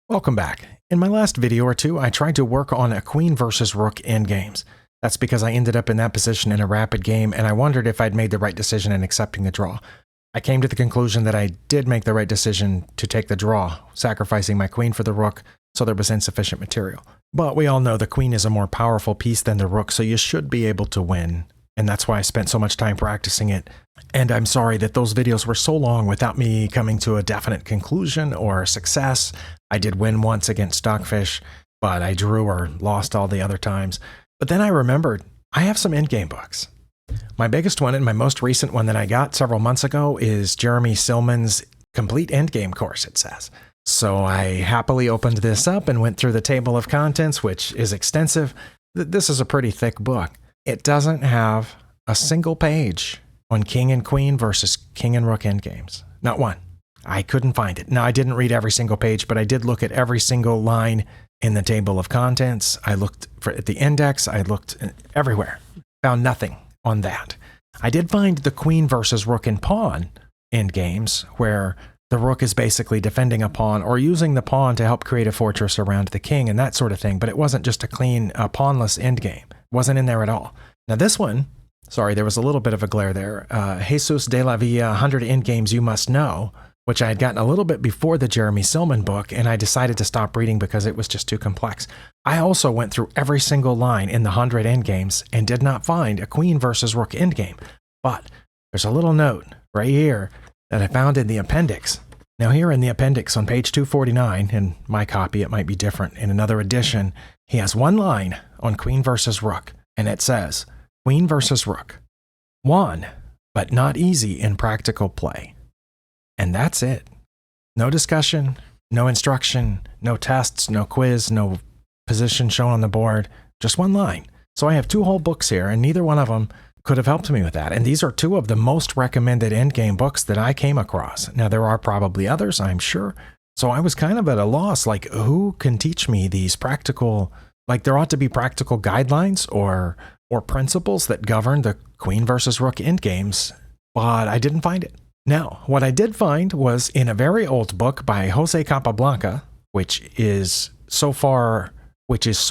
Welcome back. In my last video or two, I tried to work on a queen versus rook endgames. That's because I ended up in that position in a rapid game, and I wondered if I'd made the right decision in accepting the draw. I came to the conclusion that I did make the right decision to take the draw, sacrificing my queen for the rook, so there was insufficient material. But we all know the queen is a more powerful piece than the rook, so you should be able to win. And that's why I spent so much time practicing it. And I'm sorry that those videos were so long without me coming to a definite conclusion or success. I did win once against Stockfish, but I drew or lost all the other times. But then I remembered, I have some endgame books. My biggest one and my most recent one that I got several months ago is Jeremy Silman's Complete Endgame Course, it says. So I happily opened this up and went through the table of contents, which is extensive. This is a pretty thick book. It doesn't have a single page on king and queen versus king and rook endgames. Not one. I couldn't find it. Now, I didn't read every single page, but I did look at every single line in the table of contents. I looked at the index. I looked everywhere. Found nothing on that. I did find the queen versus rook and pawn endgames, where the rook is basically defending a pawn or using the pawn to help create a fortress around the king and that sort of thing. But it wasn't just a clean, pawnless endgame. Wasn't in there at all. Now this one, sorry, there was a little bit of a glare there. Jesus de la Villa, 100 endgames you must know, which I had gotten a little bit before the Jeremy Silman book, and I decided to stop reading because it was just too complex. I also went through every single line in the 100 endgames and did not find a queen versus rook endgame. But there's a little note right here that I found in the appendix. Now here in the appendix on page 249, in my copy it might be different, in another edition, he has one line on queen versus rook, and it says, queen versus rook. Won, but not easy in practical play. And that's it. No discussion, no instruction, no tests, no quiz, no position shown on the board, just one line. So I have two whole books here, and neither one of them could have helped me with that. And these are two of the most recommended endgame books that I came across. Now, there are probably others, I'm sure. So I was kind of at a loss, like, who can teach me these practical, like there ought to be practical guidelines or principles that govern the queen versus rook endgames, but I didn't find it. Now, what I did find was in a very old book by Jose Capablanca, which is so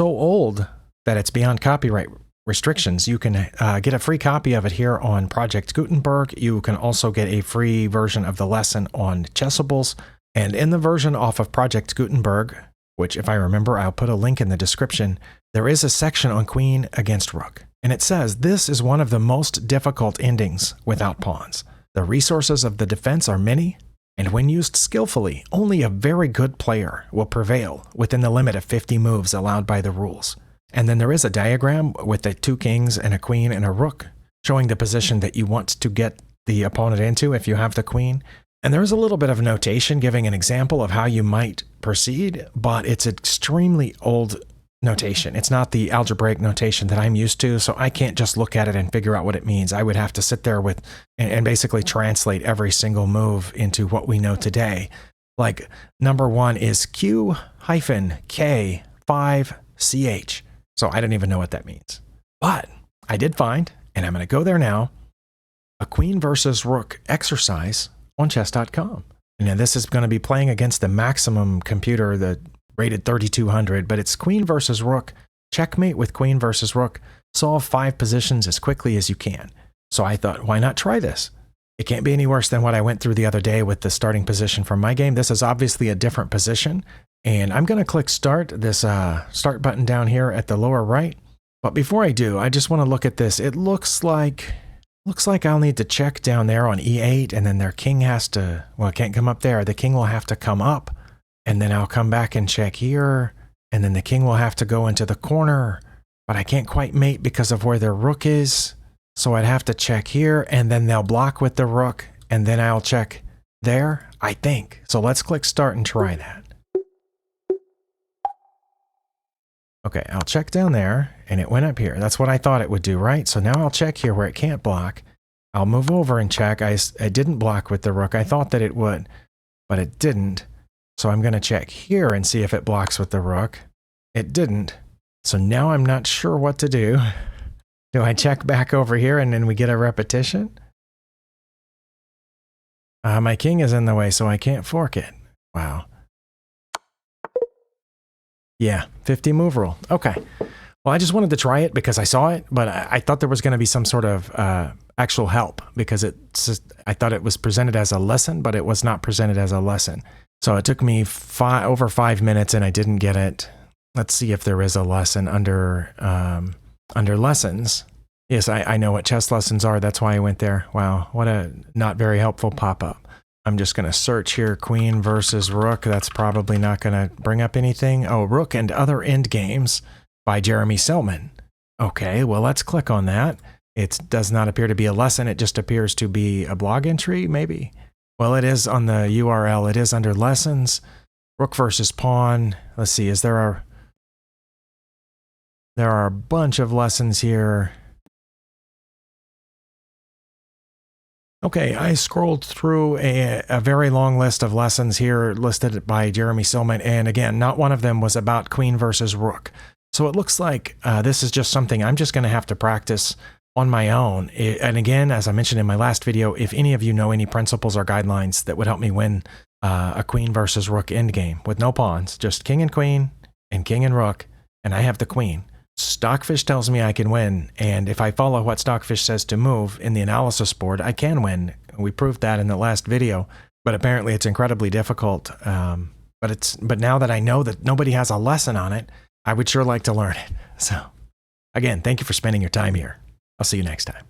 old that it's beyond copyright restrictions. You can get a free copy of it here on Project Gutenberg. You can also get a free version of the lesson on chessables. And in the version off of Project Gutenberg, which if I remember, I'll put a link in the description, there is a section on queen against rook. And it says, this is one of the most difficult endings without pawns. The resources of the defense are many, and when used skillfully, only a very good player will prevail within the limit of 50 moves allowed by the rules. And then there is a diagram with the two kings and a queen and a rook, showing the position that you want to get the opponent into if you have the queen. And there is a little bit of notation giving an example of how you might proceed, but it's extremely old notation. It's not the algebraic notation that I'm used to, so I can't just look at it and figure out what it means. I would have to sit there with and basically translate every single move into what we know today. Like number 1 is Q-K5CH. So I don't even know what that means. But I did find, and I'm going to go there now, a queen versus rook exercise on chess.com. And this is going to be playing against the maximum computer, the rated 3200, but it's queen versus rook, checkmate with queen versus rook, solve 5 positions as quickly as you can. So I thought, why not try this? It can't be any worse than what I went through the other day with the starting position from my game. This is obviously a different position, and I'm going to click start, this start button down here at the lower right. But before I do, I just want to look at this. It looks like I'll need to check down there on E8, and then their king has to, well, it can't come up there. The king will have to come up. And then I'll come back and check here, and then the king will have to go into the corner, but I can't quite mate because of where their rook is. So I'd have to check here, and then they'll block with the rook, and then I'll check there, I think. So let's click start and try that. Okay, I'll check down there, and it went up here. That's what I thought it would do, right? So now I'll check here where it can't block. I'll move over and check. I didn't block with the rook. I thought that it would, but it didn't. So I'm going to check here and see if it blocks with the rook. It didn't. So now I'm not sure what to do. Do I check back over here and then we get a repetition? My king is in the way, so I can't fork it. Wow. Yeah, 50 move rule. Okay. Well, I just wanted to try it because I saw it, but I thought there was going to be some sort of actual help because I thought it was presented as a lesson, but it was not presented as a lesson. So it took me over 5 minutes and I didn't get it. Let's see if there is a lesson under lessons. Yes, I know what chess lessons are. That's why I went there. Wow, what a not very helpful pop-up. I'm just going to search here, queen versus rook. That's probably not going to bring up anything. Oh, Rook and Other Endgames by Jeremy Selman. Okay, well, let's click on that. It does not appear to be a lesson. It just appears to be a blog entry, maybe. Well, it is on the URL. It is under lessons. Rook versus pawn. Let's see, there are a bunch of lessons here. Okay, I scrolled through a very long list of lessons here listed by Jeremy Selman, and again, not one of them was about queen versus rook. So it looks like this is just something I'm just going to have to practice on my own. And again, as I mentioned in my last video, if any of you know any principles or guidelines that would help me win a queen versus rook endgame with no pawns, just king and queen and king and rook, and I have the queen. Stockfish tells me I can win, and if I follow what Stockfish says to move in the analysis board, I can win. We proved that in the last video, but apparently it's incredibly difficult. But now that I know that nobody has a lesson on it, I would sure like to learn it. So again, thank you for spending your time here. I'll see you next time.